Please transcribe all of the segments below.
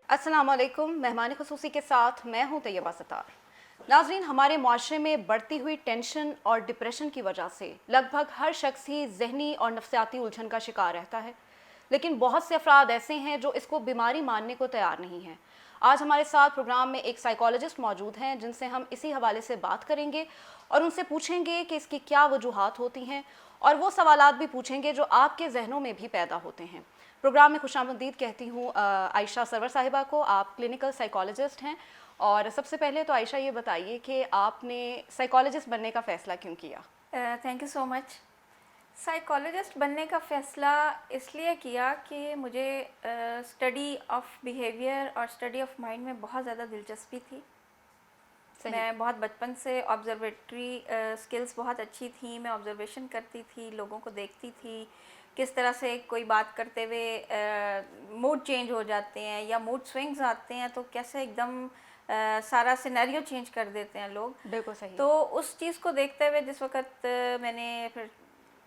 अस्सलाम वालेकुम। मेहमान ख़ुसूसी के साथ मैं हूं तैयबा सतार। नाजरीन, हमारे माशरे में बढ़ती हुई टेंशन और डिप्रेशन की वजह से लगभग हर शख्स ही जहनी और नफ्सियाती उलझन का शिकार रहता है, लेकिन बहुत से अफराद ऐसे हैं जो इसको बीमारी मानने को तैयार नहीं हैं। आज हमारे साथ प्रोग्राम में एक साइकोलॉजिस्ट मौजूद हैं जिनसे हम इसी हवाले से बात करेंगे और उनसे पूछेंगे कि इसकी क्या वजूहात होती हैं और वो सवालात भी पूछेंगे जो आपके जहनों में भी पैदा होते हैं। प्रोग्राम में खुशामदीद कहती हूँ आयशा सरवर साहिबा को। आप क्लिनिकल साइकोलॉजिस्ट हैं और सबसे पहले तो आयशा ये बताइए कि आपने साइकोलॉजिस्ट बनने का फ़ैसला क्यों किया? Thank you so much. Psychologist बनने का फ़ैसला इसलिए किया कि मुझे स्टडी ऑफ बिहेवियर और स्टडी ऑफ माइंड में बहुत ज़्यादा दिलचस्पी थी। सही। मैं बहुत बचपन से ऑब्जर्वेटरी स्किल्स बहुत अच्छी थी। मैं ऑब्जर्वेशन करती थी, लोगों को देखती थी, किस तरह से कोई बात करते हुए मूड चेंज हो जाते हैं या मूड स्विंग्स आते हैं तो कैसे एकदम सारा सिनेरियो चेंज कर देते हैं लोग। बिल्कुल सही। तो उस चीज़ को देखते हुए जिस वक्त मैंने फिर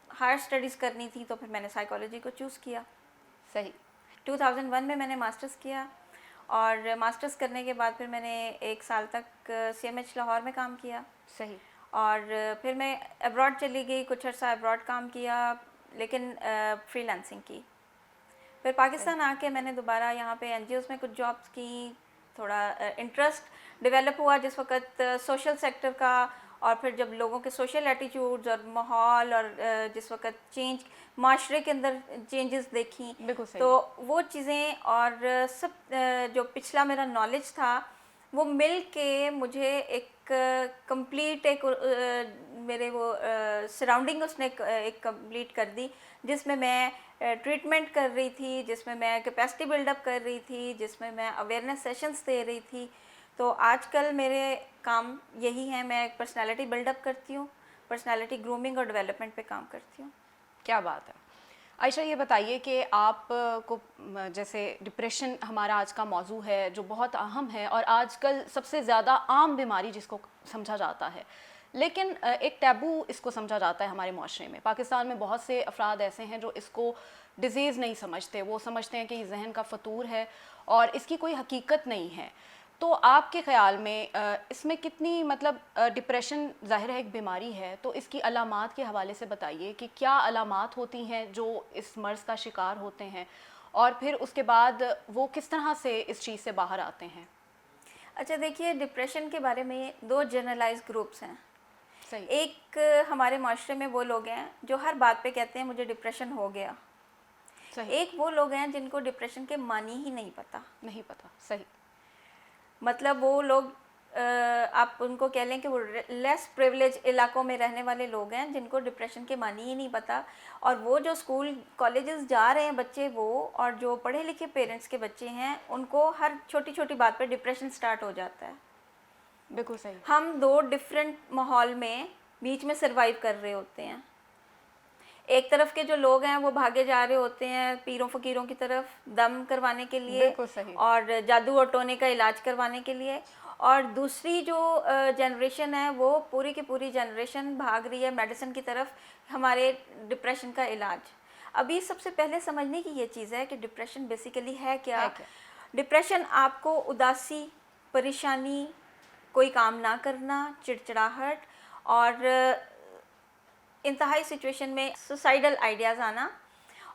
हायर स्टडीज़ करनी थी तो फिर मैंने साइकोलॉजी को चूज़ किया। सही। 2001 में मैंने मास्टर्स किया और मास्टर्स करने के बाद फिर मैंने 1 साल तक CMH लाहौर में काम किया। सही। और फिर मैं अब्रॉड चली गई, कुछ अर्सा अब्रॉड काम किया, लेकिन फ्रीलांसिंग की। फिर सही। पाकिस्तान आके मैंने दोबारा यहाँ पे NGOs में कुछ जॉब्स की। थोड़ा इंटरेस्ट डेवलप हुआ जिस वक्त सोशल सेक्टर का, और फिर जब लोगों के सोशल एटीट्यूड्स और माहौल और जिस वक्त चेंज माशरे के अंदर चेंजेस देखी, बिल्कुल सही। तो वो चीज़ें और सब जो पिछला मेरा नॉलेज था वो मिल के मुझे एक कंप्लीट एक मेरे वो सराउंडिंग उसने एक कंप्लीट कर दी, जिसमें मैं ट्रीटमेंट कर रही थी, जिसमें मैं कैपेसिटी बिल्डअप कर रही थी, जिसमें मैं अवेयरनेस सेशंस दे रही थी। तो आजकल मेरे काम यही है, मैं एक पर्सनालिटी बिल्डअप करती हूँ, पर्सनालिटी ग्रूमिंग और डेवलपमेंट पे काम करती हूँ। क्या बात है। आयशा, ये बताइए कि आप को जैसे डिप्रेशन हमारा आज का मौजू है जो बहुत अहम है और आजकल सबसे ज़्यादा आम बीमारी जिसको समझा जाता है, लेकिन एक टैबू इसको समझा जाता है हमारे माशरे में। पाकिस्तान में बहुत से अफराद ऐसे हैं जो इसको डिज़ीज़ नहीं समझते, वो समझते हैं कि ये जहन का फतूर है और इसकी कोई हकीकत नहीं है। तो आपके ख़्याल में इसमें कितनी मतलब डिप्रेशन ज़ाहिर है एक बीमारी है, तो इसकी अलामात के हवाले से बताइए कि क्या अलामात होती हैं जो इस मर्ज़ का शिकार होते हैं और फिर उसके बाद वो किस तरह से इस चीज़ से बाहर आते हैं? अच्छा देखिए, डिप्रेशन के बारे में 2 जनरलाइज ग्रुप्स हैं। सही। एक हमारे माशरे में वो लोग हैं जो हर बात पे कहते हैं मुझे डिप्रेशन हो गया। सही। एक वो लोग हैं जिनको डिप्रेशन के मानी ही नहीं पता। नहीं पता। सही। मतलब वो लोग आप उनको कह लें कि वो लेस प्रिविलेज इलाकों में रहने वाले लोग हैं जिनको डिप्रेशन के मानी ही नहीं पता। और वो जो स्कूल कॉलेजेस जा रहे हैं बच्चे, वो और जो पढ़े लिखे पेरेंट्स के बच्चे हैं उनको हर छोटी छोटी बात पे डिप्रेशन स्टार्ट हो जाता है। बिल्कुल सही। हम 2 डिफरेंट माहौल में बीच में सर्वाइव कर रहे होते हैं। एक तरफ के जो लोग हैं वो भागे जा रहे होते हैं पीरों फकीरों की तरफ दम करवाने के लिए बिल्कुल सही। और जादू और टोने का इलाज करवाने के लिए, और दूसरी जो जनरेशन है वो पूरी की पूरी जनरेशन भाग रही है मेडिसिन की तरफ, हमारे डिप्रेशन का इलाज। अभी सबसे पहले समझने की ये चीज़ है कि डिप्रेशन बेसिकली है क्या। है क्या? डिप्रेशन आपको उदासी, परेशानी, कोई काम ना करना, चिड़चिड़ाहट और इंतहाई सिचुएशन में सुसाइडल आइडियाज़ आना,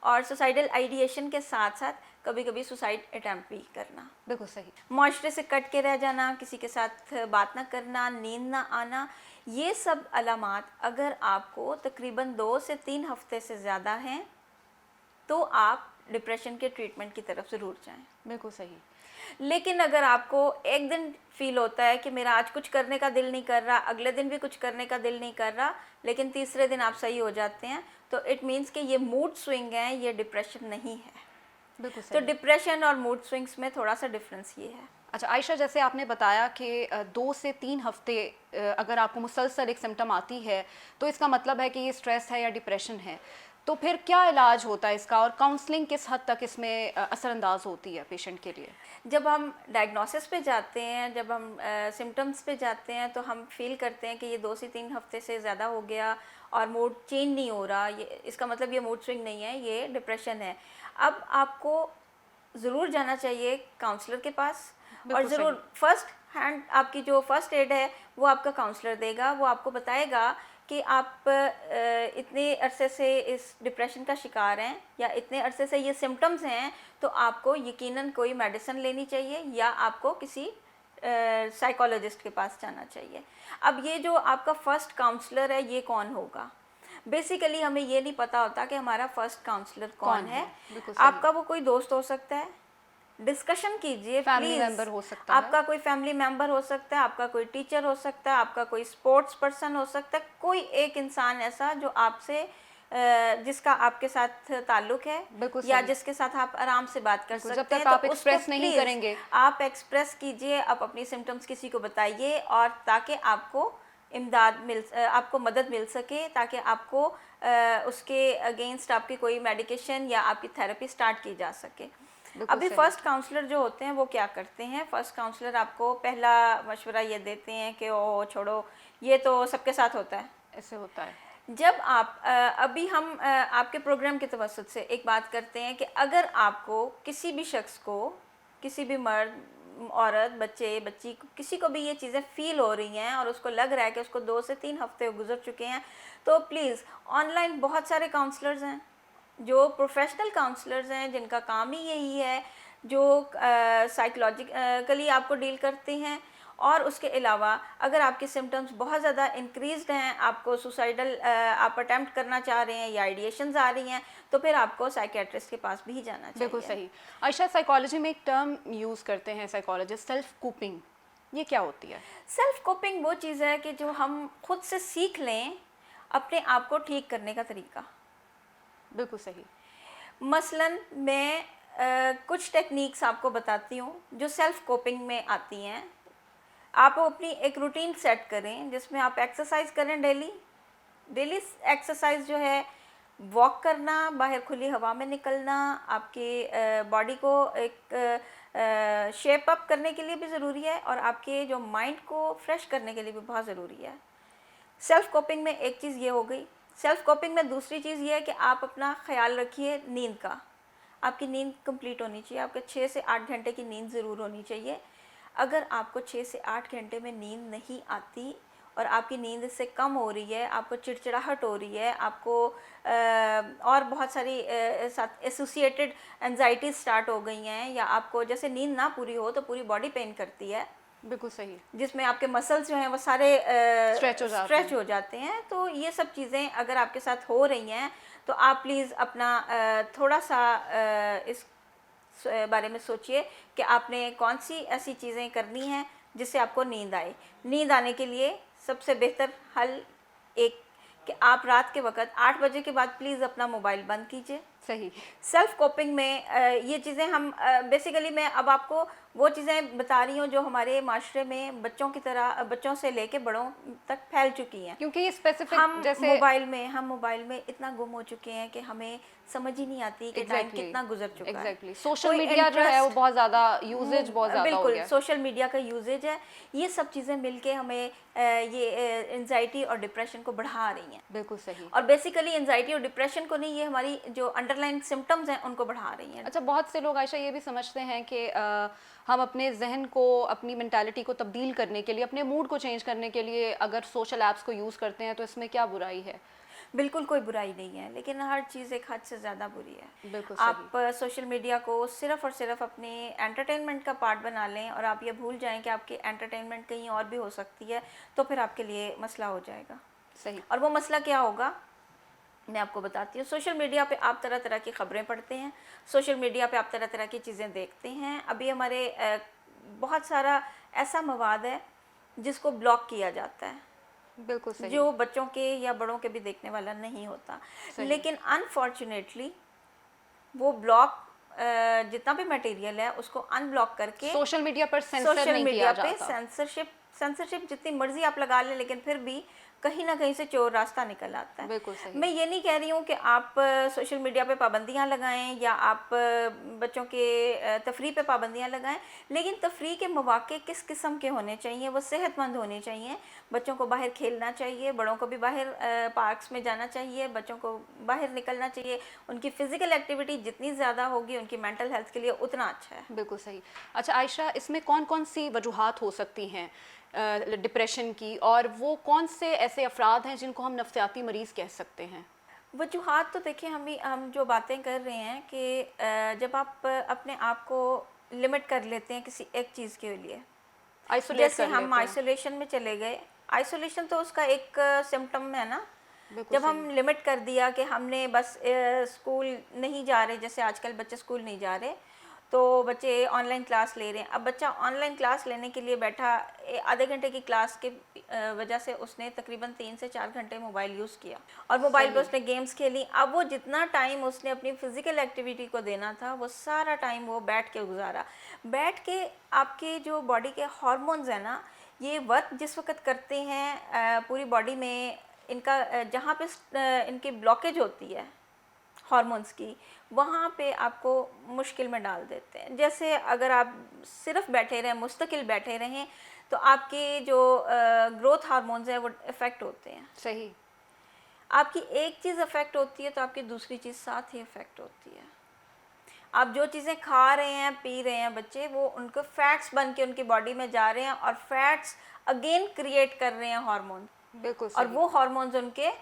और सुसाइडल आइडिएशन के साथ साथ कभी कभी सुसाइड अटैम्प्ट भी करना, बिल्कुल सही। माशरे से कट के रह जाना, किसी के साथ बात ना करना, नींद ना आना, ये सब अलामात अगर आपको तकरीबन 2 से 3 हफ्ते से ज़्यादा हैं तो आप डिप्रेशन के ट्रीटमेंट की तरफ ज़रूर जाएं। बिल्कुल सही। लेकिन अगर आपको एक दिन फील होता है कि मेरा आज कुछ करने का दिल नहीं कर रहा, अगले दिन भी कुछ करने का दिल नहीं कर रहा, लेकिन तीसरे दिन आप सही हो जाते हैं, तो इट मीन्स कि ये मूड स्विंग है, ये डिप्रेशन नहीं है। बिल्कुल तो सही। डिप्रेशन और मूड स्विंग्स में थोड़ा सा डिफरेंस ये है। अच्छा आयशा, जैसे आपने बताया कि 2 से 3 हफ्ते अगर आपको मुसलसल एक सिम्टम आती है तो इसका मतलब है कि ये स्ट्रेस है या डिप्रेशन है। तो फिर क्या इलाज होता है इसका और काउंसलिंग किस हद तक इसमें असरअंदाज होती है पेशेंट के लिए? जब हम डायग्नोसिस पे जाते हैं, जब हम सिम्टम्स पे जाते हैं, तो हम फील करते हैं कि ये 2 से 3 हफ्ते से ज़्यादा हो गया और मूड चेंज नहीं हो रहा, ये इसका मतलब ये मूड स्विंग नहीं है, ये डिप्रेशन है। अब आपको ज़रूर जाना चाहिए काउंसलर के पास, और बिल्कुल ज़रूर सही। फर्स्ट हैंड आपकी जो फर्स्ट एड है वो आपका काउंसलर देगा। वो आपको बताएगा कि आप इतने अरसे से इस डिप्रेशन का शिकार हैं या इतने अरसे से ये सिम्टम्स हैं, तो आपको यकीनन कोई मेडिसिन लेनी चाहिए या आपको किसी साइकोलॉजिस्ट के पास जाना चाहिए। अब ये जो आपका फर्स्ट काउंसलर है ये कौन होगा? बेसिकली हमें ये नहीं पता होता कि हमारा फर्स्ट काउंसलर कौन है। बिल्कुल सही। आपका वो कोई दोस्त हो सकता है, डिस्कशन कीजिए फैमिली प्लीज़। मेंबर हो सकता है। आपका कोई फैमिली मेंबर हो सकता है, आपका कोई टीचर हो सकता है, आपका कोई स्पोर्ट्स पर्सन हो सकता है, कोई एक इंसान ऐसा जो आपसे जिसका आपके साथ ताल्लुक है बिल्कुल या सही। जिसके साथ आप आराम से बात कर बिल्कुल, सकते जब तक हैं, आप तो उसको एक्सप्रेस नहीं प्लीज़ करेंगे। आप एक्सप्रेस कीजिए, आप अपनी सिम्टम्स किसी को बताइए, और ताकि आपको आपको मदद मिल सके, ताकि आपको उसके अगेंस्ट आपकी कोई मेडिकेशन या आपकी थेरेपी स्टार्ट की जा सके। बिल्कुल अभी सही। फर्स्ट काउंसलर जो होते हैं वो क्या करते हैं? फर्स्ट काउंसलर आपको पहला मशवरा ये देते हैं कि ओ छोड़ो, ये तो सबके साथ होता है। ऐसे होता है। जब आप अभी हम आपके प्रोग्राम की तवज्जुह से एक बात करते हैं कि अगर आपको किसी भी शख्स को, किसी भी मर्द, औरत, बच्चे, बच्ची, किसी को भी ये चीज़ें फ़ील हो रही हैं और उसको लग रहा है कि उसको 2 से 3 हफ्ते गुजर चुके हैं, तो प्लीज़ ऑनलाइन बहुत सारे काउंसलर्स हैं जो प्रोफेशनल काउंसलर्स हैं, जिनका काम ही यही है, जो साइकोलॉजिकली आपको डील करते हैं। और उसके अलावा अगर आपके सिम्टम्स बहुत ज़्यादा इंक्रीज्ड हैं, आपको सुसाइडल आप अटेम्प्ट करना चाह रहे हैं या आइडिएशंस आ रही हैं, तो फिर आपको साइकियाट्रिस्ट के पास भी जाना चाहिए। बिल्कुल सही। आयशा, साइकोलॉजी में एक टर्म यूज़ करते हैं साइकोलॉजिस्ट, सेल्फ कोपिंग। ये क्या होती है? सेल्फ कोपिंग वो चीज़ है कि जो हम खुद से सीख लें अपने आप को ठीक करने का तरीका। बिल्कुल सही। मसलन मैं कुछ टेक्निक्स आपको बताती हूँ जो सेल्फ कोपिंग में आती हैं। आप अपनी एक रूटीन सेट करें जिसमें आप एक्सरसाइज करें डेली। डेली एक्सरसाइज जो है, वॉक करना, बाहर खुली हवा में निकलना, आपके बॉडी को एक शेप अप करने के लिए भी ज़रूरी है और आपके जो माइंड को फ्रेश करने के लिए भी बहुत ज़रूरी है। सेल्फ कोपिंग में एक चीज़ ये हो गई। सेल्फ कोपिंग में दूसरी चीज़ ये है कि आप अपना ख्याल रखिए नींद का। आपकी नींद कंप्लीट होनी चाहिए, आपके 6 से 8 घंटे की नींद ज़रूर होनी चाहिए। अगर आपको 6 से 8 घंटे में नींद नहीं आती और आपकी नींद इससे कम हो रही है, आपको चिड़चिड़ाहट हो रही है, आपको और बहुत सारी साथ एसोसिएटेड एंजाइटीज स्टार्ट हो गई हैं, या आपको जैसे नींद ना पूरी हो तो पूरी बॉडी पेन करती है, बिल्कुल सही। जिसमें आपके मसल्स जो हैं वो सारे स्ट्रेच हो जाते हैं। तो ये सब चीज़ें अगर आपके साथ हो रही हैं तो आप प्लीज़ अपना थोड़ा सा इस बारे में सोचिए कि आपने कौन सी ऐसी चीज़ें करनी हैं जिससे आपको नींद आए। नींद आने के लिए सबसे बेहतर हल एक कि आप रात के वक्त 8 बजे के बाद प्लीज़ अपना मोबाइल बंद कीजिए। सही। सेल्फ कोपिंग में ये चीज़ें हम बेसिकली मैं अब आपको वो चीज़ें बता रही हूँ जो हमारे माशरे में बच्चों की तरह, बच्चों से लेके बड़ों तक फैल चुकी हैं। क्योंकि ये स्पेसिफिक हम जैसे मोबाइल में इतना गुम हो चुके हैं कि हमें समझ ही नहीं आती कि टाइम कितना गुजर चुका है। एग्जैक्टली। सोशल कोई मीडिया जो है वो इंटरेस्ट, बहुत ज़्यादा यूजेज बहुत ज़्यादा हो बिल्कुल गया है। सोशल मीडिया का यूजेज है। ये सब चीज़ें मिलके हमें ये एंजाइटी और डिप्रेशन को बढ़ा रही हैं। बिल्कुल सही। और बेसिकली एंजाइटी और डिप्रेशन को नहीं, ये हमारी जो अंडरलाइन सिम्टम्स हैं उनको बढ़ा रही हैं। अच्छा, बहुत से लोग आयशा ये भी समझते हैं कि हम अपने जहन को, अपनी मेंटालिटी को तब्दील करने के लिए, अपने मूड को चेंज करने के लिए अगर सोशल ऐप्स को यूज़ करते हैं तो इसमें क्या बुराई है? बिल्कुल कोई बुराई नहीं है, लेकिन हर चीज़ एक हद से ज़्यादा बुरी है। बिल्कुल आप सोशल मीडिया को सिर्फ़ और सिर्फ अपने एंटरटेनमेंट का पार्ट बना लें और आप ये भूल जाएं कि आपकी एंटरटेनमेंट कहीं और भी हो सकती है, तो फिर आपके लिए मसला हो जाएगा। सही। और वो मसला क्या होगा मैं आपको बताती हूँ। सोशल मीडिया पे आप तरह तरह की ख़बरें पढ़ते हैं, सोशल मीडिया पे आप तरह तरह की चीज़ें देखते हैं। अभी हमारे बहुत सारा ऐसा मवाद है जिसको ब्लॉक किया जाता है, बिल्कुल सही। जो बच्चों के या बड़ों के भी देखने वाला नहीं होता। लेकिन अनफॉर्चुनेटली वो ब्लॉक जितना भी मटेरियल है उसको अनब्लॉक करके सोशल मीडिया पर सेंसर सोशल नहीं मीडिया किया पे जाता। सेंसरशिप जितनी मर्जी आप लगा लें, लेकिन फिर भी कहीं ना कहीं से चोर रास्ता निकल आता है। बिल्कुल सही। मैं ये नहीं कह रही हूँ कि आप सोशल मीडिया पे पाबंदियाँ लगाएं या आप बच्चों के तफरीह पे पाबंदियाँ लगाएं, लेकिन तफरीह के मौक़े किस किस्म के होने चाहिए, वो सेहतमंद होने चाहिए। बच्चों को बाहर खेलना चाहिए, बड़ों को भी बाहर पार्क्स में जाना चाहिए, बच्चों को बाहर निकलना चाहिए। उनकी फ़िज़िकल एक्टिविटी जितनी ज़्यादा होगी उनकी मेंटल हेल्थ के लिए उतना अच्छा है। बिल्कुल सही। अच्छा आयशा, इसमें कौन कौन सी वजूहात हो सकती हैं डिप्रेशन की, और वो कौन से ऐसे अफराद हैं जिनको हम नफ्सियाती मरीज़ कह सकते हैं? वजूहात तो देखिए, हम जो बातें कर रहे हैं कि जब आप अपने आप को लिमिट कर लेते हैं किसी एक चीज़ के लिए, आइसोलेट जैसे कर हम लेते हैं। आइसोलेशन में चले गए। आइसोलेशन तो उसका एक सिम्टम है ना। बिल्कुल जब हम सही। लिमिट कर दिया कि हमने बस स्कूल नहीं जा रहे, जैसे आजकल बच्चे स्कूल नहीं जा रहे तो बच्चे ऑनलाइन क्लास ले रहे हैं। अब बच्चा ऑनलाइन क्लास लेने के लिए बैठा, आधे घंटे की क्लास के वजह से उसने तकरीबन 3 से 4 घंटे मोबाइल यूज़ किया और मोबाइल पर सही। उसने गेम्स खेली। अब वो जितना टाइम उसने अपनी फ़िज़िकल एक्टिविटी को देना था वो सारा टाइम वो बैठ के गुजारा। बैठ के आपके जो बॉडी के हार्मोन्स हैं ना, ये वर्क जिस वक्त करते हैं पूरी बॉडी में, इनका जहाँ पे इनकी ब्लॉकेज होती है हार्मोन्स की, वहाँ पे आपको मुश्किल में डाल देते हैं। जैसे अगर आप सिर्फ बैठे रहें, मुस्तकिल बैठे रहें, तो आपके जो ग्रोथ हार्मोन्स हैं वो इफ़ेक्ट होते हैं। सही। आपकी एक चीज़ इफ़ेक्ट होती है तो आपकी दूसरी चीज़ साथ ही इफ़ेक्ट होती है। आप जो चीज़ें खा रहे हैं, पी रहे हैं बच्चे, वो उनको फैट्स बन के उनकी बॉडी में जा रहे हैं और फैट्स अगेन क्रिएट कर रहे हैं हार्मोन, बिल्कुल और सही। वो हार्मोन्स उनके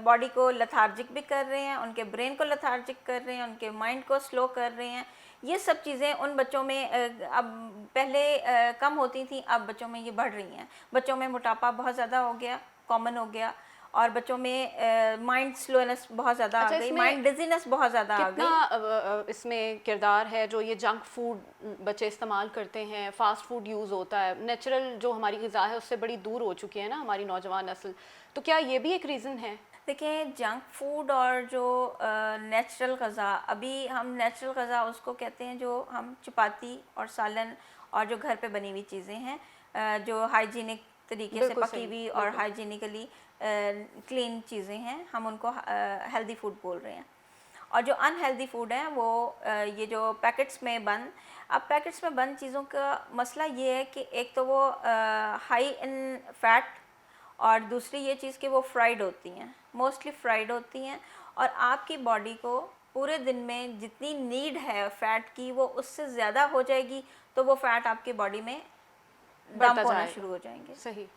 बॉडी को लथार्जिक भी कर रहे हैं, उनके ब्रेन को लथार्जिक कर रहे हैं, उनके माइंड को स्लो कर रहे हैं। ये सब चीज़ें उन बच्चों में अब पहले कम होती थी, अब बच्चों में ये बढ़ रही हैं। बच्चों में मोटापा बहुत ज़्यादा हो गया, कॉमन हो गया, और बच्चों में माइंड स्लोनेस बहुत ज़्यादा आ अच्छा, गई, इसमें माइंड डिजीनेस बहुत ज़्यादा आ कितना गई। इसमें किरदार है जो ये जंक फूड बच्चे इस्तेमाल करते हैं, फास्ट फूड यूज़ होता है, नेचुरल जो हमारी ग़िज़ा है उससे बड़ी दूर हो चुकी है ना हमारी नौजवान नस्ल, तो क्या ये भी एक रीज़न है? देखिए, जंक फूड और जो नेचुरल ग़िज़ा, अभी हम नेचुरल ग़िज़ा उसको कहते हैं जो हम चपाती और सालन और जो घर पे बनी हुई चीज़ें हैं, जो हाइजीनिक तरीके से बिल्कुल पकी सही। हुई और बिल्कुल। हाइजीनिकली क्लीन चीज़ें हैं, हम उनको हेल्दी फूड बोल रहे हैं। और जो अनहेल्दी फूड है वो ये जो पैकेट्स में बंद, अब पैकेट्स में बंद चीज़ों का मसला ये है कि एक तो वो हाई इन फैट, और दूसरी ये चीज़ कि वो फ्राइड होती हैं, मोस्टली फ्राइड होती हैं, और आपकी बॉडी को पूरे दिन में जितनी नीड है फ़ैट की वो उससे ज़्यादा हो जाएगी, तो वो फ़ैट आपकी बॉडी में बढ़ता डंप होना जाएगा। शुरू हो जाएंगे। सही।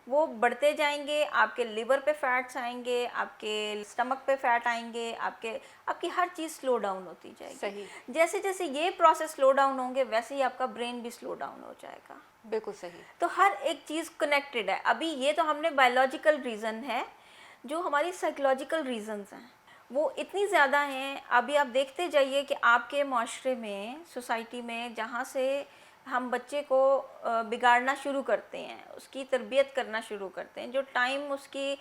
वो बढ़ते जाएंगे, आपके लिवर पे फैट्स आएंगे, आपके स्टमक पे फैट आएंगे, आपकी हर चीज़ स्लो डाउन होती जाएगी। सही। जैसे जैसे ये प्रोसेस स्लो डाउन होंगे वैसे ही आपका ब्रेन भी स्लो डाउन हो जाएगा। बिल्कुल सही। तो हर एक चीज़ कनेक्टेड है। अभी ये तो हमने बायोलॉजिकल रीज़न है, जो हमारी साइकोलॉजिकल रीज़न्स हैं वो इतनी ज़्यादा हैं। अभी आप देखते जाइए कि आपके माशरे में, सोसाइटी में, जहाँ से हम बच्चे को बिगाड़ना शुरू करते हैं, उसकी तरबियत करना शुरू करते हैं, जो टाइम उसकी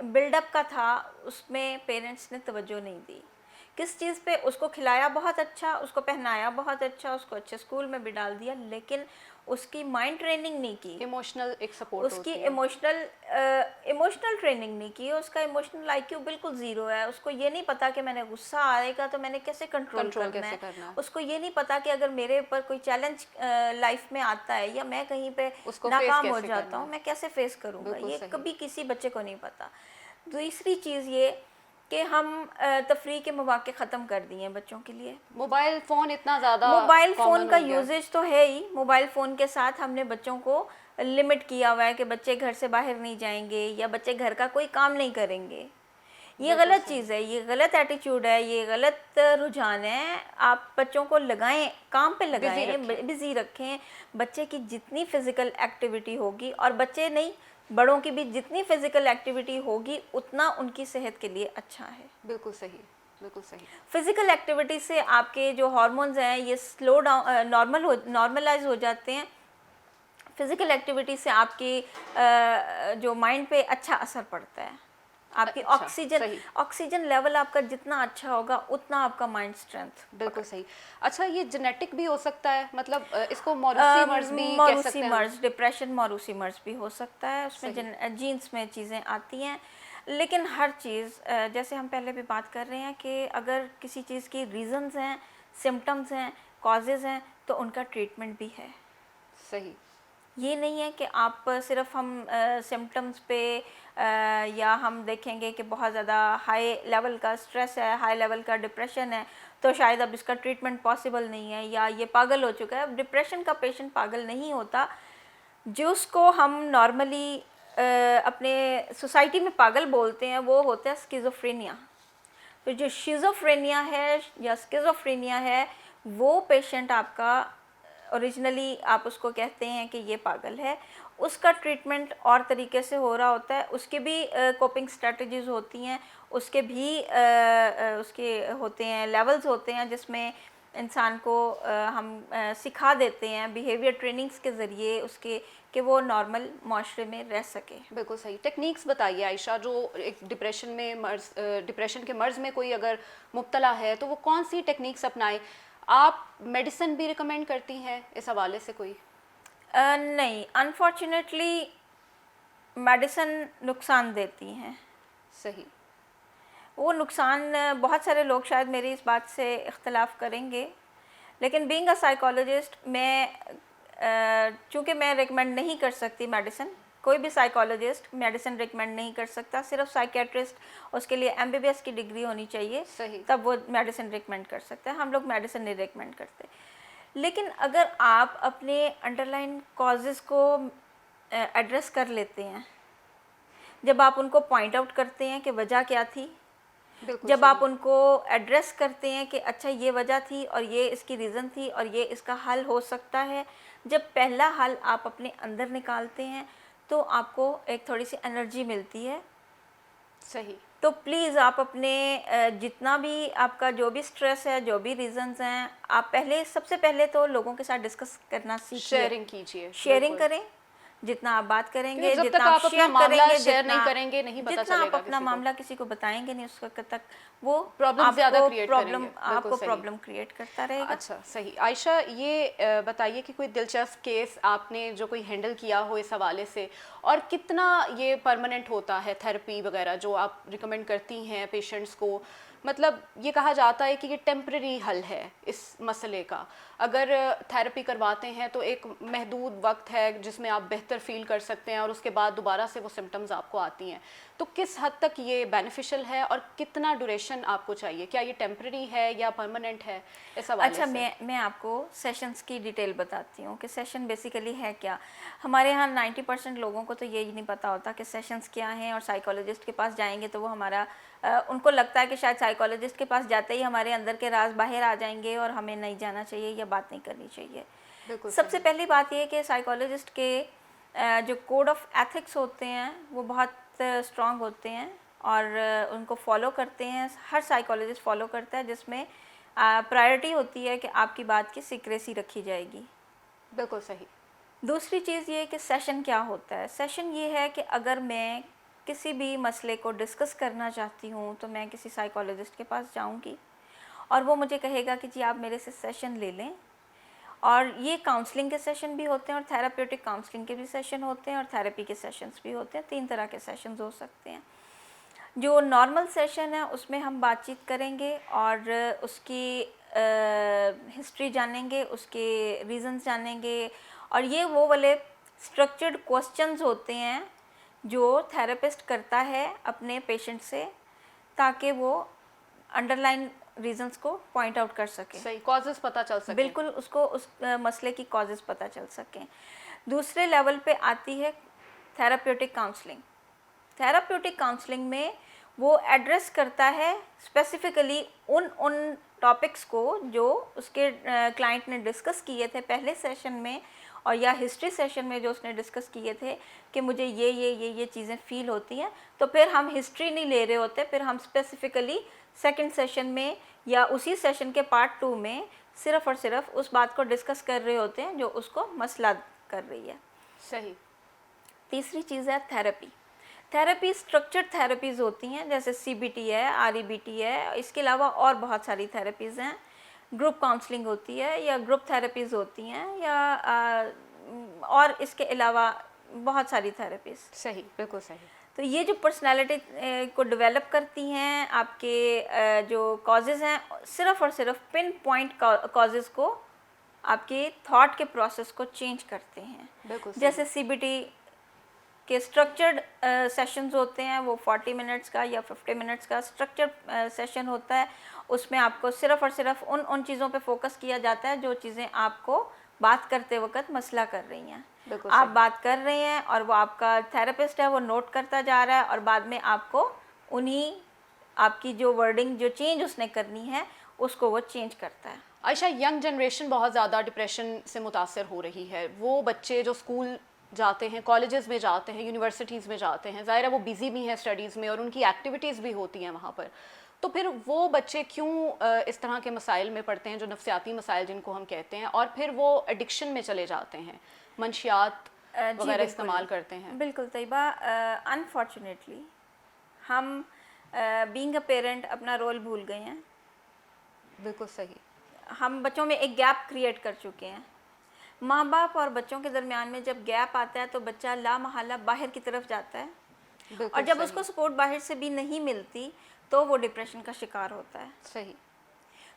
बिल्डअप का था उसमें पेरेंट्स ने तवज्जो नहीं दी। किस चीज़ पे? उसको खिलाया बहुत अच्छा, उसको पहनाया बहुत अच्छा, उसको अच्छे स्कूल में भी डाल दिया, लेकिन उसकी माइंड ट्रेनिंग नहीं की, इमोशनल एक सपोर्ट उसकी होती है। इमोशनल ट्रेनिंग नहीं की, उसका इमोशनल आईक्यू बिल्कुल ज़ीरो है। उसको ये नहीं पता कि मैंने गुस्सा आएगा तो मैंने कैसे कंट्रोल कंट्रोल करना कैसे है। करना है। उसको ये नहीं पता कि अगर मेरे ऊपर कोई चैलेंज लाइफ में आता है या मैं कहीं पे उसको फेस नाकाम हो कैसे जाता करना हूँ, है। मैं कैसे फेस करूँगा, बिल्कुल ये सही। कभी किसी बच्चे को नहीं पता। दूसरी चीज़ ये कि हम तफरीह के मौक़े ख़त्म कर दिए हैं बच्चों के लिए। मोबाइल फ़ोन इतना ज़्यादा मोबाइल फ़ोन कॉमन का हो गया। यूजेज तो है ही, मोबाइल फ़ोन के साथ हमने बच्चों को लिमिट किया हुआ है कि बच्चे घर से बाहर नहीं जाएंगे या बच्चे घर का कोई काम नहीं करेंगे। ये बिल्कुल गलत सही। चीज़ है, ये गलत एटीट्यूड है, ये गलत रुझान है। आप बच्चों को लगाएं, काम पे लगाएं, बिज़ी रखें। बच्चे की जितनी फ़िज़िकल एक्टिविटी होगी, और बच्चे नहीं, बड़ों की भी जितनी फ़िज़िकल एक्टिविटी होगी उतना उनकी सेहत के लिए अच्छा है। बिल्कुल सही। बिल्कुल सही। फिज़िकल एक्टिविटी से आपके जो हार्मोन्स हैं ये स्लो डाउन, नॉर्मलाइज हो जाते हैं। फिज़िकल एक्टिविटी से आपकी जो माइंड पे अच्छा असर पड़ता है, आपकी अच्छा, ऑक्सीजन सही। ऑक्सीजन लेवल आपका जितना अच्छा होगा उतना आपका माइंड स्ट्रेंथ। बिल्कुल सही। अच्छा, ये जेनेटिक भी हो सकता है, मतलब इसको मॉरूसी मर्ज भी कह सकते मॉरूसी हैं हम? मर्ज, डिप्रेशन मॉरूसी मर्ज भी हो सकता है, उसमें सही। जीन्स में चीज़ें आती हैं। लेकिन हर चीज़ जैसे हम पहले भी बात कर रहे हैं कि अगर किसी चीज़ की रीजंस हैं, सिम्टम्स हैं, कॉजेज़ हैं, तो उनका ट्रीटमेंट भी है। सही। ये नहीं है कि आप सिर्फ हम सिम्टम्स पे या हम देखेंगे कि बहुत ज़्यादा हाई लेवल का स्ट्रेस है, हाई लेवल का डिप्रेशन है, तो शायद अब इसका ट्रीटमेंट पॉसिबल नहीं है या ये पागल हो चुका है। अब डिप्रेशन का पेशेंट पागल नहीं होता। जिसको हम नॉर्मली अपने सोसाइटी में पागल बोलते हैं वो होता है स्किज़ोफ्रेनिया। तो जो शिज़ोफ्रेनिया है या स्किज़ोफ्रेनिया है, वो पेशेंट आपका ओरिजिनली आप उसको कहते हैं कि ये पागल है। उसका ट्रीटमेंट और तरीके से हो रहा होता है, उसके भी कोपिंग स्ट्रेटजीज़ होती हैं, उसके भी उसके होते हैं लेवल्स होते हैं जिसमें इंसान को हम सिखा देते हैं बिहेवियर ट्रेनिंग्स के ज़रिए उसके कि वो नॉर्मल माशरे में रह सके। बिल्कुल सही। टेक्निक्स बताइए आयशा, जो एक डिप्रेशन के मर्ज में कोई अगर मुब्तला है तो वो कौन सी टेक्निक्स अपनाए? आप मेडिसिन भी रिकमेंड करती हैं इस हवाले से कोई? नहीं, अनफॉर्चुनेटली मेडिसिन नुकसान देती हैं। सही। वो नुकसान बहुत सारे लोग शायद मेरी इस बात से इख्तलाफ करेंगे, लेकिन बीइंग अ साइकोलॉजिस्ट मैं चूँकि मैं रिकमेंड नहीं कर सकती मेडिसिन, कोई भी साइकोलॉजिस्ट मेडिसिन रिकमेंड नहीं कर सकता, सिर्फ साइकेट्रिस्ट उसके लिए एमबीबीएस की डिग्री होनी चाहिए, सही। तब वो मेडिसिन रिकमेंड कर सकते हैं। हम लोग मेडिसिन नहीं रिकमेंड करते। लेकिन अगर आप अपने अंडरलाइन कॉजेज़ को एड्रेस कर लेते हैं, जब आप उनको पॉइंट आउट करते हैं कि वजह क्या थी, बिल्कुल जब सही। आप उनको एड्रेस करते हैं कि अच्छा ये वजह थी और ये इसकी रीज़न थी और ये इसका हल हो सकता है, जब पहला हल आप अपने अंदर निकालते हैं तो आपको एक थोड़ी सी एनर्जी मिलती है। सही। तो प्लीज़ आप अपने जितना भी आपका जो भी स्ट्रेस है, जो भी रीज़न्स हैं, आप पहले सबसे पहले तो लोगों के साथ डिस्कस करना सीखिए। शेयरिंग कीजिए, शेयरिंग बिल्कुल। करें, जितना आप बात क्योंकि करेंगे, जब तक जितना आप आप अपना शेयर मामला करेंगे, शेयर नहीं करेंगे, नहीं पता जितना आप चलेगा अपना किसी को। मामला किसी को बताएंगे नहीं, उस वक्त तक वो प्रॉब्लम ज़्यादा क्रिएट करेंगे। बिल्कुल आपको सही। प्रॉब्लम क्रिएट करता रहेगा। अच्छा, सही। आयशा, ये बताइए कि कोई दिलचस्प केस आपने जो कोई हैंडल किया हो इस हवाले से, और कितना ये परमानेंट होता है थेरेपी वगैरह जो आप रिकमेंड करती हैं पेशेंट्स को? मतलब ये कहा जाता है कि ये टेम्परेरी हल है इस मसले का। अगर थेरेपी करवाते हैं तो एक महदूद वक्त है जिसमें आप बेहतर फील कर सकते हैं और उसके बाद दोबारा से वो सिम्टम्स आपको आती हैं। तो किस हद तक ये बेनिफिशियल है और कितना ड्यूरेशन आपको चाहिए? क्या ये टेम्परेरी है या परमानेंट है? इस हवाले अच्छा, से। मैं आपको सेशंस की डिटेल बताती हूँ कि सेशन बेसिकली है क्या। हमारे यहाँ 90% लोगों को तो यही नहीं पता होता कि सेशंस क्या हैं, और साइकोलॉजिस्ट के पास जाएंगे तो वो हमारा उनको लगता है कि शायद साइकोलॉजिस्ट के पास जाते ही हमारे अंदर के राज बाहर आ जाएंगे और हमें नहीं जाना चाहिए या बात नहीं करनी चाहिए। बिल्कुल सबसे सही। पहली बात यह है कि साइकोलॉजिस्ट के जो कोड ऑफ एथिक्स होते हैं वो बहुत स्ट्रांग होते हैं और उनको फॉलो करते हैं, हर साइकोलॉजिस्ट फॉलो करता है, जिसमें प्रायोरिटी होती है कि आपकी बात की सीक्रेसी रखी जाएगी। बिल्कुल सही। दूसरी चीज़ ये है कि सेशन क्या होता है। सेशन ये है कि अगर मैं किसी भी मसले को डिस्कस करना चाहती हूँ तो मैं किसी साइकोलॉजिस्ट के पास जाऊँगी और वो मुझे कहेगा कि जी आप मेरे से सेशन ले लें। और ये काउंसलिंग के सेशन भी होते हैं और थेराप्यूटिक काउंसलिंग के भी सेशन होते हैं और थेरेपी के सेशंस भी होते हैं। 3 तरह के सेशंस हो सकते हैं। जो नॉर्मल सेशन है उसमें हम बातचीत करेंगे और उसकी हिस्ट्री जानेंगे, उसके रीज़न्स जानेंगे, और ये वो वाले स्ट्रक्चर्ड क्वेश्चंस होते हैं जो थेरेपिस्ट करता है अपने पेशेंट से, ताकि वो अंडरलाइन रीजंस को पॉइंट आउट कर सके। सही, कॉजेस पता चल सके। बिल्कुल, उसको उस मसले की कॉजेस पता चल सकें। दूसरे लेवल पे आती है थेराप्यूटिक काउंसलिंग। थेराप्यूटिक काउंसलिंग में वो एड्रेस करता है स्पेसिफिकली उन टॉपिक्स को जो उसके क्लाइंट ने डिस्कस किए थे पहले सेशन में और या हिस्ट्री सेशन में जो उसने डिस्कस किए थे कि मुझे ये चीज़ें फ़ील होती हैं। तो फिर हम हिस्ट्री नहीं ले रहे होते, फिर हम स्पेसिफिकली सेकंड सेशन में या उसी सेशन के पार्ट 2 में सिर्फ़ और सिर्फ उस बात को डिस्कस कर रहे होते हैं जो उसको मसला कर रही है। सही। तीसरी चीज़ है थेरेपी। थेरेपी स्ट्रक्चर्ड थेरेपीज़ होती हैं, जैसे सीबीटी है, आरईबीटी है, इसके अलावा और बहुत सारी थेरेपीज़ हैं। ग्रुप काउंसलिंग होती है या ग्रुप थेरेपीज़ होती हैं या और इसके अलावा बहुत सारी थेरेपीज़। सही, बिल्कुल सही। तो ये जो पर्सनैलिटी को डेवलप करती हैं, आपके जो कॉजेज़ हैं, सिर्फ़ और सिर्फ पिन पॉइंट कॉजेज़ को, आपके थॉट के प्रोसेस को चेंज करते हैं। बिल्कुल सही। जैसे सीबीटी के स्ट्रक्चर्ड सेशंस होते हैं, वो 40 मिनट्स का या 50 मिनट्स का स्ट्रक्चर्ड सेशन होता है। उसमें आपको सिर्फ़ और सिर्फ उन चीज़ों पे फोकस किया जाता है जो चीज़ें आपको बात करते वक्त मसला कर रही हैं। बिल्कुल आप सही। बात कर रहे हैं और वो आपका थेरेपिस्ट है वो नोट करता जा रहा है और बाद में आपको उन्हीं आपकी जो वर्डिंग जो चेंज उसने करनी है उसको वो चेंज करता है। आयशा, यंग जनरेशन बहुत ज़्यादा डिप्रेशन से मुतासर हो रही है। वो बच्चे जो स्कूल जाते हैं, कॉलेजेस में जाते हैं, यूनिवर्सिटीज़ में जाते हैं, ज़ाहिर है वो बिज़ी भी हैं स्टडीज़ में और उनकी एक्टिविटीज़ भी होती हैं वहाँ पर। तो फिर वो बच्चे क्यों इस तरह के मसाइल में पड़ते हैं, जो नफ्सियाती मसाइल जिनको हम कहते हैं, और फिर वो एडिक्शन में चले जाते हैं, मंशियात वगैरह इस्तेमाल करते हैं? बिल्कुल तैयबा, अनफॉर्चुनेटली हम बीइंग अ पेरेंट अपना रोल भूल गए हैं। बिल्कुल सही। हम बच्चों में एक गैप क्रिएट कर चुके हैं। माँ बाप और बच्चों के दरमियान में जब गैप आता है तो बच्चा ला महल्ला बाहर की तरफ जाता है, और बिल्कुल जब सही। उसको सपोर्ट बाहर से भी नहीं मिलती तो वो डिप्रेशन का शिकार होता है। सही।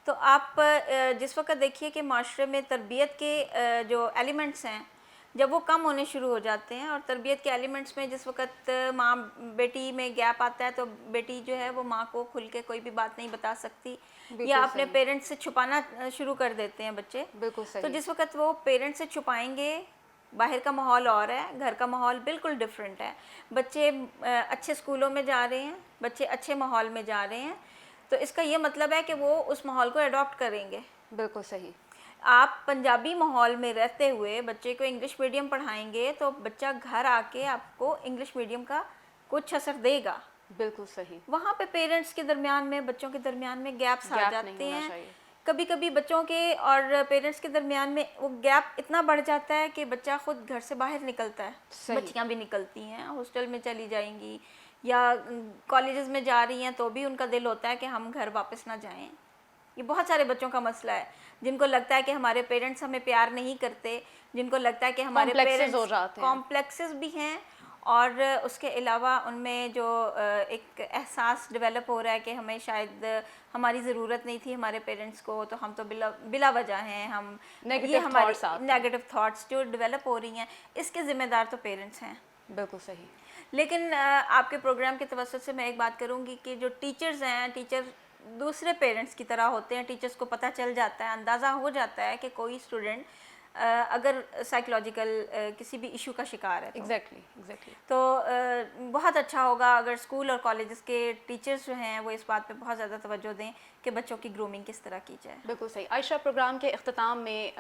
तो आप जिस वक्त देखिए कि माशरे में तरबियत के जो एलिमेंट्स हैं, जब वो कम होने शुरू हो जाते हैं, और तरबियत के एलिमेंट्स में जिस वक्त माँ बेटी में गैप आता है तो बेटी जो है वो माँ को खुल के कोई भी बात नहीं बता सकती, या बिल्कुल अपने सही। पेरेंट्स से छुपाना शुरू कर देते हैं बच्चे। बिल्कुल तो सही। जिस वक्त वो पेरेंट्स से छुपाएंगे, बाहर का माहौल और है, घर का माहौल बिल्कुल डिफरेंट है। बच्चे अच्छे स्कूलों में जा रहे हैं, बच्चे अच्छे माहौल में जा रहे हैं, तो इसका ये मतलब है कि वो उस माहौल को अडॉप्ट करेंगे। बिल्कुल सही। आप पंजाबी माहौल में रहते हुए बच्चे को इंग्लिश मीडियम पढ़ाएंगे तो बच्चा घर आके आपको इंग्लिश मीडियम का कुछ असर देगा। बिल्कुल सही। वहाँ पे पेरेंट्स के दरमियान में, बच्चों के दरमियान में गैप्स आ गैप नहीं जाते होना हैं। चाहिए। कभी कभी बच्चों के और पेरेंट्स के दरमियान में वो गैप इतना बढ़ जाता है कि बच्चा खुद घर से बाहर निकलता है। सही। बच्चियाँ भी निकलती हैं, हॉस्टल में चली जाएंगी या कॉलेजेस में जा रही हैं, तो भी उनका दिल होता है कि हम घर वापस ना जाएं। ये बहुत सारे बच्चों का मसला है, जिनको लगता है कि हमारे पेरेंट्स हमें प्यार नहीं करते, जिनको लगता है कि हमारे Complexes पेरेंट्स हो जाते हैं। कॉम्प्लेक्सेस भी हैं, और उसके अलावा उनमें जो एक एहसास डेवलप हो रहा है कि हमें शायद हमारी ज़रूरत नहीं थी हमारे पेरेंट्स को, तो हम तो बिला वजह हैं, हम ये Negative हमारी thoughts आते हैं। नेगेटिव थॉट्स जो डेवलप हो रही हैं, इसके ज़िम्मेदार तो पेरेंट्स हैं। बिल्कुल सही। लेकिन आपके प्रोग्राम के तवज्जुह से मैं एक बात करूंगी कि जो टीचर्स हैं, टीचर दूसरे पेरेंट्स की तरह होते हैं। टीचर्स को पता चल जाता है, अंदाज़ा हो जाता है कि कोई स्टूडेंट अगर साइकोलॉजिकल किसी भी इशू का शिकार है एग्जैक्टली। तो बहुत अच्छा होगा अगर स्कूल और कॉलेजेस के टीचर्स जो हैं वो इस बात पे बहुत ज़्यादा तवज्जो दें कि बच्चों की ग्रूमिंग किस तरह की जाए। बिल्कुल सही। आयशा, प्रोग्राम के अख्ताम में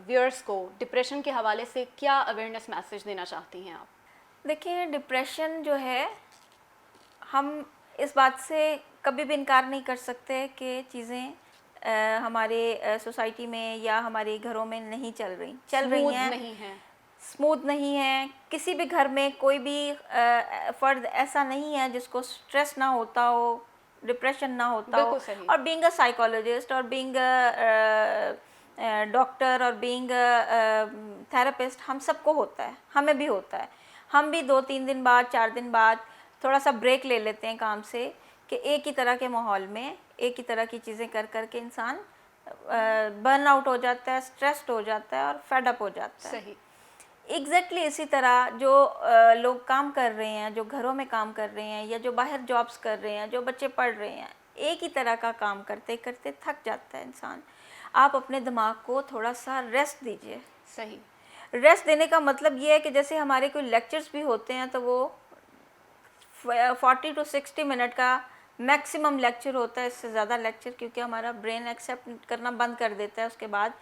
व्यूअर्स को डिप्रेशन के हवाले से क्या अवेयरनेस मैसेज देना चाहती हैं आप? देखिए, डिप्रेशन जो है, हम इस बात से कभी भी इनकार नहीं कर सकते कि चीज़ें हमारे सोसाइटी में या हमारे घरों में नहीं चल रही स्मूथ हैं, नहीं है। स्मूथ नहीं है। किसी भी घर में कोई भी फ़र्द ऐसा नहीं है जिसको स्ट्रेस ना होता हो, डिप्रेशन ना होता हो। बिल्कुल सही। और बीइंग अ साइकोलॉजिस्ट और बीइंग अ डॉक्टर और बीइंग अ थेरेपिस्ट, हम सबको होता है, हमें भी होता है। हम भी 2-3 दिन बाद, 4 दिन बाद थोड़ा सा ब्रेक ले लेते हैं काम से, कि एक ही तरह के माहौल में एक ही तरह की चीज़ें कर कर के इंसान बर्न आउट हो जाता है, स्ट्रेस्ड हो जाता है और फेड अप हो जाता है। सही। एग्जैक्टली इसी तरह जो लोग काम कर रहे हैं, जो घरों में काम कर रहे हैं या जो बाहर जॉब्स कर रहे हैं, जो बच्चे पढ़ रहे हैं, एक ही तरह का काम करते करते थक जाता है इंसान। आप अपने दिमाग को थोड़ा सा रेस्ट दीजिए। सही। रेस्ट देने का मतलब ये है कि जैसे हमारे कोई लेक्चर्स भी होते हैं तो वो 40 to 60 मिनट का मैक्सिमम लेक्चर होता है, इससे ज़्यादा लेक्चर क्योंकि हमारा ब्रेन एक्सेप्ट करना बंद कर देता है, उसके बाद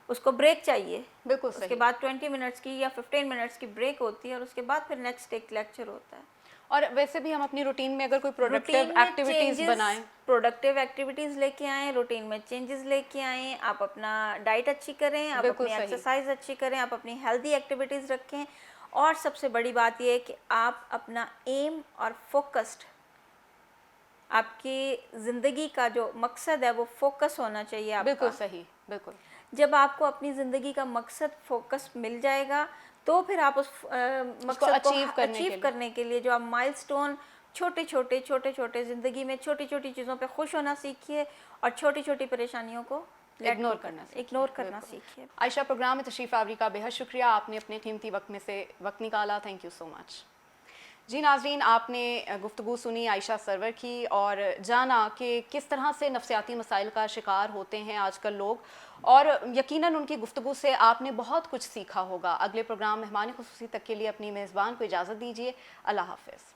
उसको ब्रेक चाहिए। बिल्कुल उसके सही। बाद 20 मिनट्स की या 15 मिनट्स की ब्रेक होती है और उसके बाद फिर नेक्स्ट एक लेक्चर होता है। और वैसे भी हम अपनी रूटीन में अगर कोई रूटीन प्रोडक्टिव में एक्टिविटीज़ चेंजेस, बनाएं। प्रोडक्टिव एक्टिविटीज़ लेके आएँ, रूटीन में चेंजेस लेके आएँ। आप अपना डाइट अच्छी करें, आप बिल्कुल अपनी सही। एक्सरसाइज अच्छी करें, आप अपनी हेल्दी एक्टिविटीज़ रखें, और सबसे बड़ी बात यह है कि आप अपना एम और फोकस्ड, आपकी ज़िंदगी का जो मकसद है वो फोकस होना चाहिए बिल्कुल आपका। सही, बिल्कुल। जब आपको अपनी ज़िंदगी का मकसद फोकस मिल जाएगा तो फिर आप उस उसको मकसद को अचीव करने के अचीव लिए। करने के लिए जो आप माइलस्टोन, छोटे छोटे ज़िंदगी में छोटी छोटी चीज़ों पे खुश होना सीखिए और छोटी छोटी परेशानियों को इग्नोर करना सीखिए, इग्नोर करना बिल्कुल। सीखिए। आयशा, प्रोग्राम में तशरीफ़ आवरी का बेहद शुक्रिया, आपने अपने कीमती वक्त में से वक्त निकाला, थैंक यू सो मच। जी नाज़रीन, आपने गुफ्तगू सुनी आयशा सरवर की और जाना कि किस तरह से नफसियाती मसाइल का शिकार होते हैं आजकल लोग, और यकीनन उनकी गुफ्तगू से आपने बहुत कुछ सीखा होगा। अगले प्रोग्राम मेहमान खुसूसी तक के लिए अपनी मेज़बान को इजाज़त दीजिए। अल्लाह हाफ़िज़।